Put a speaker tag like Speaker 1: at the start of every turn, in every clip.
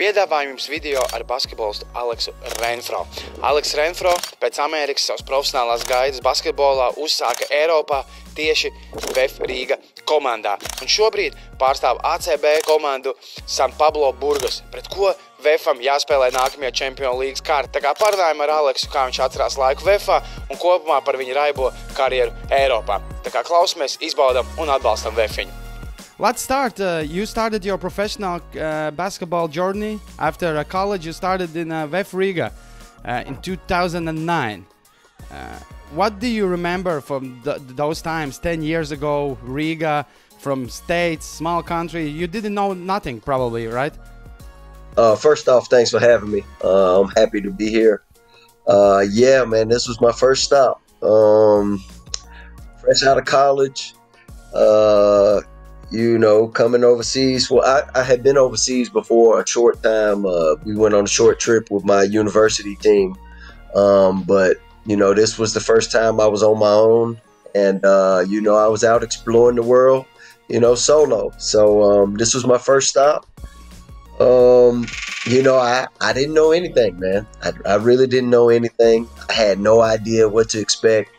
Speaker 1: Piedāvājam jums video ar basketbolistu Aleksu Renfroe. Alex Renfroe pēc Amerikas savas profesionālās gaitas basketbolā uzsāka Eiropā tieši VEF Rīga komandā. Un šobrīd pārstāv ACB komandu San Pablo Burgos, pret ko VEFam jāspēlē nākamajā Čempionu līgas kārta. Tā kā parunājam ar Aleksu, kā viņš atcerās laiku VEFā un kopumā par viņa raibo karjeru Eiropā. Tā kā klausamies, izbaudam un atbalstam VEFiņu.
Speaker 2: Let's start. You started your professional basketball journey after college. You started in VEF Rīga in 2009. What do you remember from those times, 10 years ago, Riga, from States, small country? You didn't know nothing, probably, right?
Speaker 3: First off, thanks for having me. I'm happy to be here. Yeah, man, this was my first stop. Fresh out of college. You know, coming overseas. Well, I had been overseas before a short time. We went on a short trip with my university team. But, you know, this was the first time I was on my own. And, you know, I was out exploring the world, you know, solo. So this was my first stop. You know, I didn't know anything, man. I really didn't know anything. I had no idea what to expect.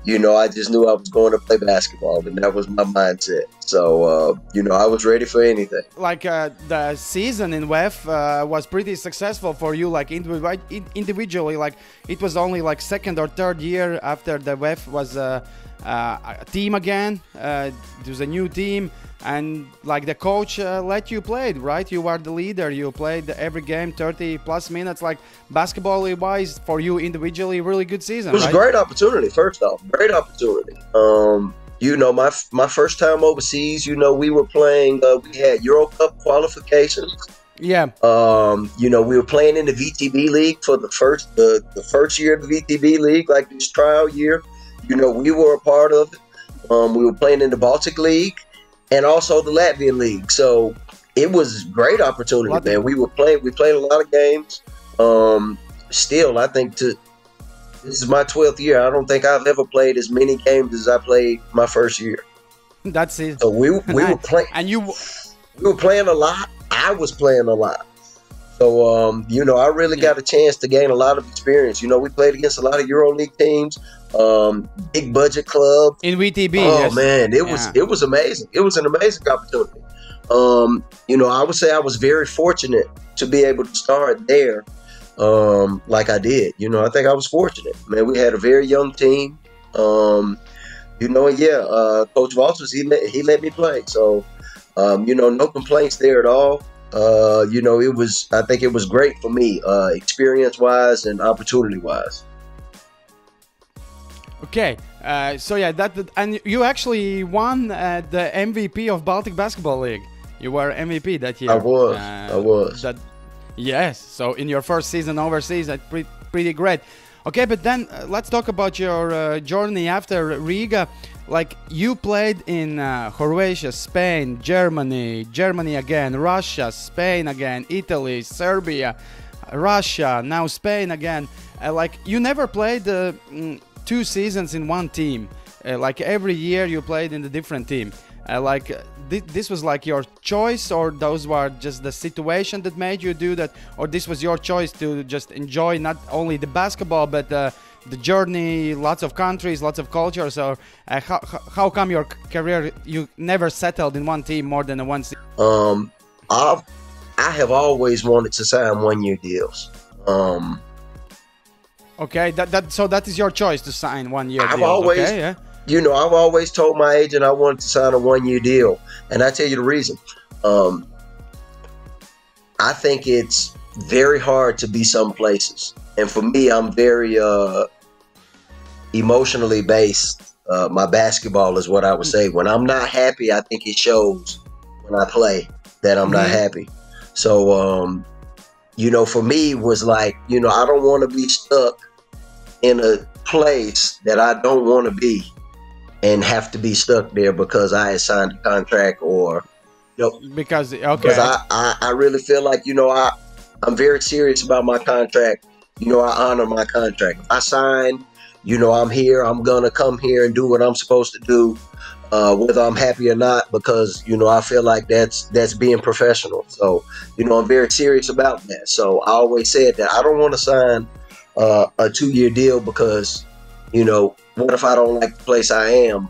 Speaker 3: You know, I just knew I was going to play basketball, and that was my mindset. So, you know, I was ready for anything.
Speaker 2: Like the season in VEF was pretty successful for you, like individually. Like it was only like second or third year after the VEF was a team again. There was a new team, and like the coach let you play, right? You were the leader. You played every game 30+ minutes. Like basketball-wise, for you individually, really good season.
Speaker 3: It was
Speaker 2: right?
Speaker 3: a great opportunity. First off, great opportunity. You know, my first time overseas, you know, we were playing, we had Euro Cup qualifications.
Speaker 2: Yeah.
Speaker 3: You know, we were playing in the VTB league for the first year of the VTB league, like this trial year. You know, we were a part of it. We were playing in the Baltic League and also the Latvian League. So it was a great opportunity, man. We played a lot of games. Still, I think this is my 12th year. I don't think I've ever played as many games as I played my first year.
Speaker 2: That's it.
Speaker 3: So we were playing,
Speaker 2: and we
Speaker 3: were playing a lot. I was playing a lot. So, you know, I really got a chance to gain a lot of experience. You know, we played against a lot of EuroLeague teams, big budget club.
Speaker 2: In VTB.
Speaker 3: Oh,
Speaker 2: yes.
Speaker 3: man, it was amazing. It was an amazing opportunity. You know, I would say I was very fortunate to be able to start there like I did. You know, I think I was fortunate. Man, we had a very young team. You know, and yeah, Coach Walters, he let me play. So, you know, no complaints there at all. You know, I think it was great for me, experience-wise and opportunity-wise.
Speaker 2: Okay, so yeah, and you actually won the MVP of Baltic Basketball League. You were MVP that year.
Speaker 3: I was.
Speaker 2: Yes, so in your first season overseas, that's pretty great. Okay, but then let's talk about your journey after Riga. Like you played in Croatia, Spain, Germany again, Russia, Spain again, Italy, Serbia, Russia, now Spain again. Like you never played 2 seasons in one team. Like every year you played in a different team. Like this was like your choice, or those were just the situation that made you do that, or this was your choice to just enjoy not only the basketball but the journey, lots of countries, lots of cultures, or how come your career you never settled in one team more than one season?
Speaker 3: I have always wanted to sign 1-year deals.
Speaker 2: Okay, so that is your choice to sign 1-year deals.
Speaker 3: I've always,
Speaker 2: okay, yeah.
Speaker 3: You know, I've always told my agent I wanted to sign a 1-year deal, and I tell you the reason. I think it's very hard to be some places, and for me, I'm very emotionally based. My basketball is what I would say. When I'm not happy, I think it shows when I play that I'm not happy. So, you know, for me was like, you know, I don't want to be stuck in a place that I don't want to be and have to be stuck there because I had signed a contract, or, you know, because I really feel like, you know, I'm very serious about my contract. You know, I honor my contract. If I sign, you know, I'm here, I'm gonna come here and do what I'm supposed to do. whether I'm happy or not, because, you know, I feel like that's being professional. So, you know, I'm very serious about that. So I always said that I don't want to sign a 2-year deal because, you know, what if I don't like the place I am?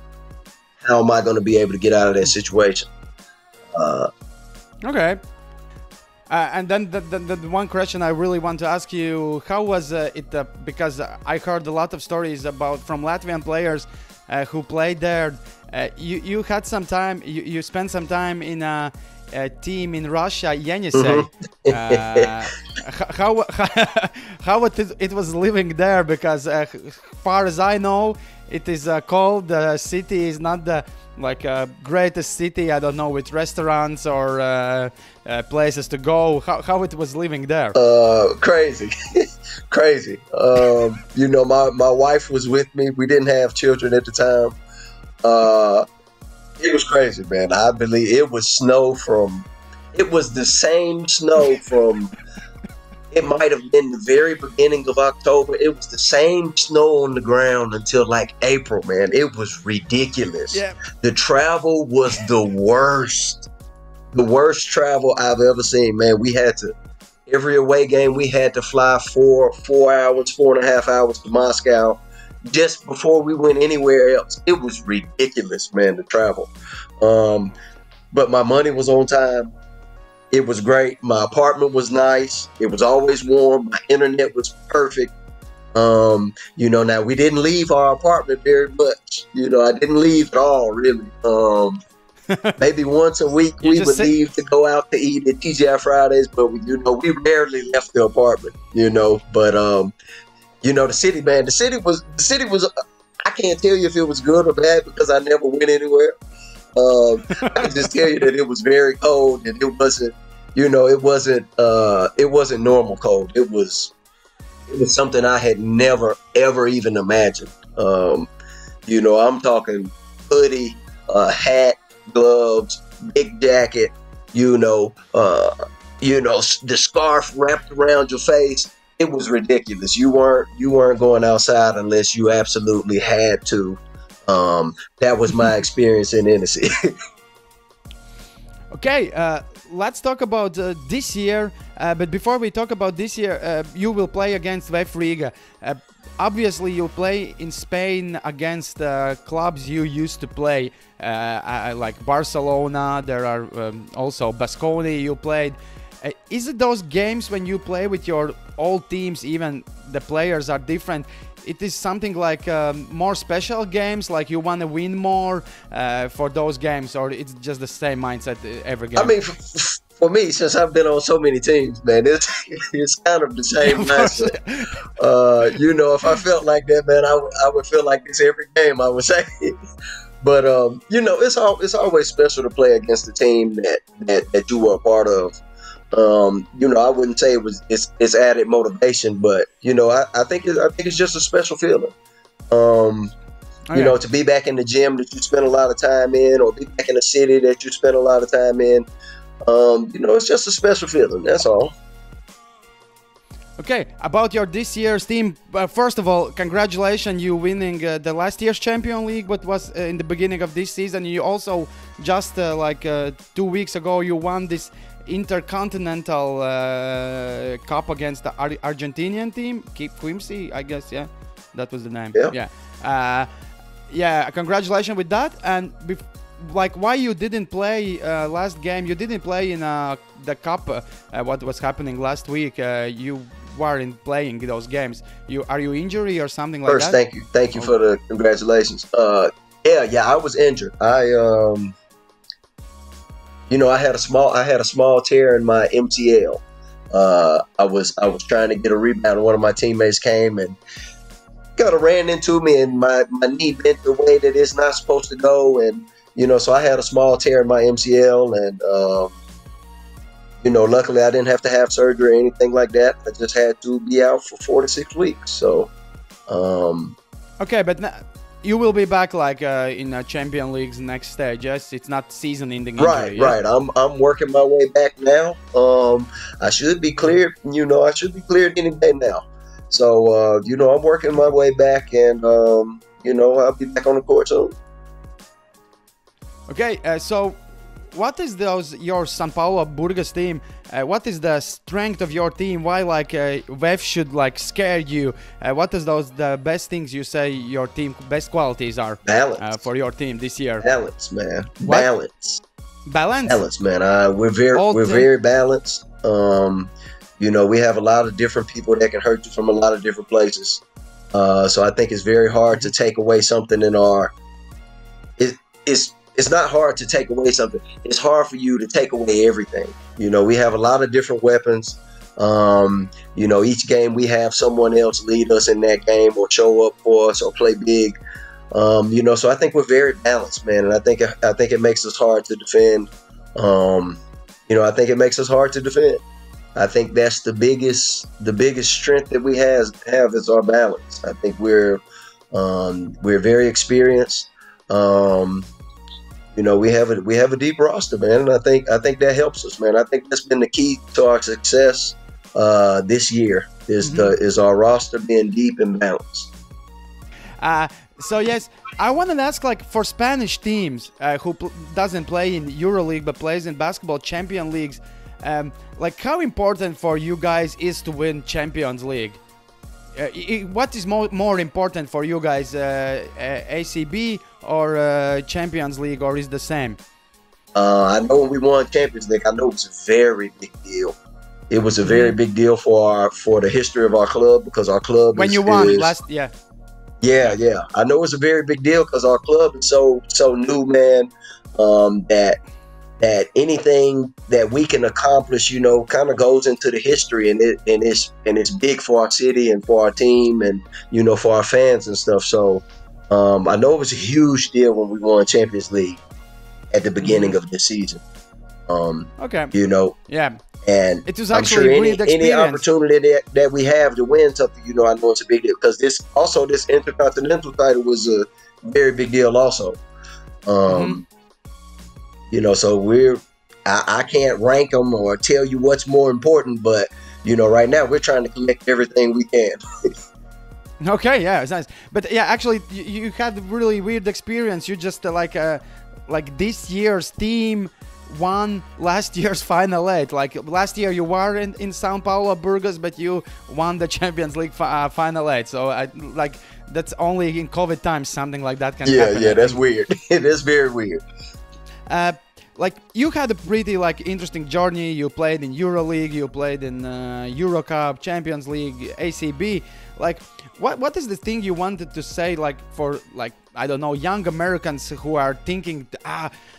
Speaker 3: How am I going to be able to get out of that situation?
Speaker 2: Okay. And then the one question I really want to ask you, how was it? Because I heard a lot of stories from Latvian players who played there. You had some time. You spent some time in a team in Russia, Yenisei. How it was living there? Because far as I know, it is cold. The city is not the greatest city. I don't know, with restaurants or places to go. How it was living there?
Speaker 3: Crazy, crazy. You know, my wife was with me. We didn't have children at the time. It was crazy, man. I believe it was it was the same snow from, it might have been the very beginning of October. It was the same snow on the ground until like April, man. It was ridiculous.
Speaker 2: Yeah.
Speaker 3: The travel was the worst travel I've ever seen, man. We had to, every away game, we had to fly 4.5 hours to Moscow just before we went anywhere else. It was ridiculous, man, to travel. But my money was on time. It was great. My apartment was nice. It was always warm. My internet was perfect. You know, now we didn't leave our apartment very much. You know, I didn't leave at all, really. Maybe once a week we would leave to go out to eat at TGI Fridays, but we rarely left the apartment, you know. But you know, the city, man, the city was I can't tell you if it was good or bad because I never went anywhere. I can just tell you that it was very cold, and it wasn't, you know, it wasn't normal cold. It was something I had never ever even imagined. You know, I'm talking hoodie, hat, gloves, big jacket, you know, the scarf wrapped around your face. It was ridiculous. You weren't going outside unless you absolutely had to. That was my experience in Tennessee.
Speaker 2: Okay, let's talk about this year. But before we talk about this year, you will play against VEF Rīga. Obviously, you play in Spain against clubs you used to play, like Barcelona. There are also Baskonia you played. Is it those games when you play with your old teams, even the players are different? It is something like more special games, like you want to win more for those games, or it's just the same mindset every game?
Speaker 3: I mean, for me, since I've been on so many teams, man, it's kind of the same mindset. You know, if I felt like that, man, I would feel like this every game, I would say. But you know, it's always special to play against a team that you were a part of. You know, I wouldn't say it's added motivation, but you know, I think it's just a special feeling. You know, to be back in the gym that you spend a lot of time in, or be back in a city that you spend a lot of time in. You know, it's just a special feeling. That's all.
Speaker 2: Okay, about your this year's team. First of all, congratulations, you winning the last year's Champions League, but was in the beginning of this season. You also just 2 weeks ago you won this Intercontinental Cup against the Argentinian team, Quimsi, I guess. Yeah, that was the name. Yeah. Yeah. Congratulations with that. And why you didn't play last game? You didn't play in the cup. What was happening last week? You weren't playing those games. Are you injured or something like that?
Speaker 3: First, thank you for the congratulations. Yeah, I was injured. You know, I had a small tear in my MCL. I was trying to get a rebound, and one of my teammates came and kind of ran into me, and my knee bent the way that it's not supposed to go, and you know, so I had a small tear in my MCL, and you know, luckily I didn't have to have surgery or anything like that. I just had to be out for 4 to 6 weeks. So,
Speaker 2: okay, but you will be back in Champions League's next stage. Yes, it's not season-ending injury.
Speaker 3: Right. I'm working my way back now. I should be cleared. You know, I should be cleared any day now. So, you know, I'm working my way back, and you know, I'll be back on the court soon.
Speaker 2: Okay, so what is your San Pablo Burgos team? What is the strength of your team? Why VEF should scare you? What is the best things you say your team best qualities are?
Speaker 3: Balance
Speaker 2: for your team this year.
Speaker 3: Balance, man.
Speaker 2: What?
Speaker 3: Balance.
Speaker 2: Balance,
Speaker 3: man. We're very balanced. We have a lot of different people that can hurt you from a lot of different places. So I think it's very hard to take away something in our. It's not hard to take away something. It's hard for you to take away everything. We have a lot of different weapons. Each game we have someone else lead us in that game or show up for us or play big. So I think we're very balanced, man, and I think it makes us hard to defend. I think it makes us hard to defend. I think that's the biggest strength that we have is our balance. I think we're very experienced. We have a deep roster, man, and I think that helps us, man. I think that's been the key to our success this year is our roster being deep and balanced.
Speaker 2: So yes, I want to ask, for Spanish teams who doesn't play in EuroLeague but plays in basketball champion leagues, how important for you guys is to win Champions League? What is more important for you guys, ACB or Champions League, or is the same?
Speaker 3: I know when we won Champions League, I know it was a very big deal. It was a very big deal for the history of our club, because our club
Speaker 2: when you won last, yeah.
Speaker 3: Yeah. I know it's a very big deal because our club is so new, man. That anything that we can accomplish, kind of goes into the history, and it's big for our city and for our team and for our fans and stuff. So I know it was a huge deal when we won Champions League at the beginning of the season.
Speaker 2: Okay. Yeah.
Speaker 3: And
Speaker 2: it was
Speaker 3: I'm
Speaker 2: actually
Speaker 3: sure
Speaker 2: a great experience.
Speaker 3: any opportunity that we have to win something, I know it's a big deal, because this Intercontinental title was a very big deal also. So I can't rank them or tell you what's more important, but right now we're trying to collect everything we can.
Speaker 2: Okay, yeah, it's nice. But yeah, actually, you had a really weird experience. You just this year's team won last year's Final 8. Last year you were in San Pablo Burgos, but you won the Champions League Final 8. So that's only in COVID times something like that can happen.
Speaker 3: Yeah, that's weird. It is very weird.
Speaker 2: You had a pretty interesting journey. You played in EuroLeague, you played in Eurocup, Champions League, ACB. What is the thing you wanted to say for I don't know, young Americans who are thinking,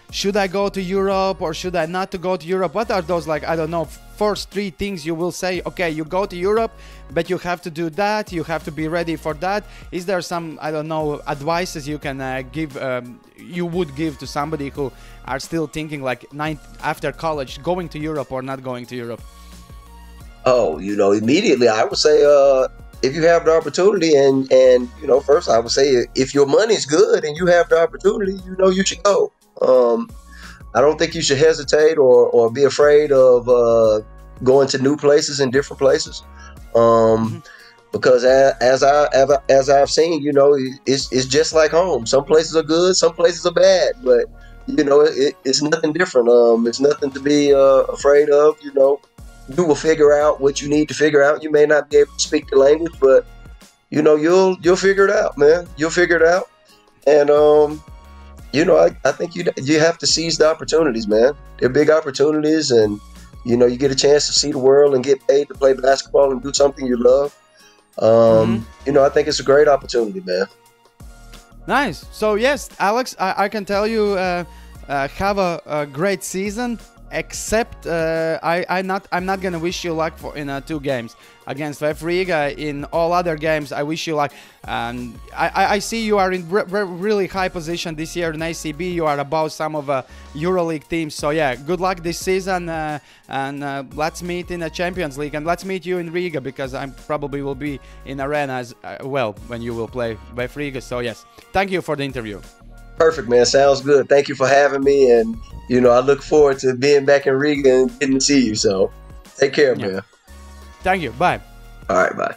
Speaker 2: should I go to Europe or should I not to go to Europe? What are those I don't know, first 3 things you will say? Okay, you go to Europe, but you have to do that. You have to be ready for that. Is there some, I don't know, advices you can you would give to somebody who are still thinking after college, going to Europe or not going to Europe?
Speaker 3: Oh, immediately I would say, if you have the opportunity and first I would say, if your money's good and you have the opportunity, you should go. I don't think you should hesitate or be afraid of going to new places and different places. Because as I've seen, it's just like home. Some places are good, some places are bad, but it's nothing different. It's nothing to be afraid of. You will figure out what you need to figure out. You may not be able to speak the language, but you'll figure it out, man. You'll figure it out, and I think you have to seize the opportunities, man. They're big opportunities, and you get a chance to see the world and get paid to play basketball and do something you love. I think it's a great opportunity, man.
Speaker 2: Nice. So yes, Alex, I can tell you, have a great season. Except I'm not gonna wish you luck in 2 games against VEF Riga. In all other games, I wish you luck. I see you are in really high position this year in ACB. You are above some of EuroLeague teams. So yeah, good luck this season, and let's meet in the Champions League, and let's meet you in Riga, because I probably will be in Arena as well when you will play VEF Riga. So yes, thank you for the interview.
Speaker 3: Perfect, man. Sounds good. Thank you for having me, and I look forward to being back in Riga and getting to see you. So take care, man.
Speaker 2: Thank you. Bye.
Speaker 3: All right, bye.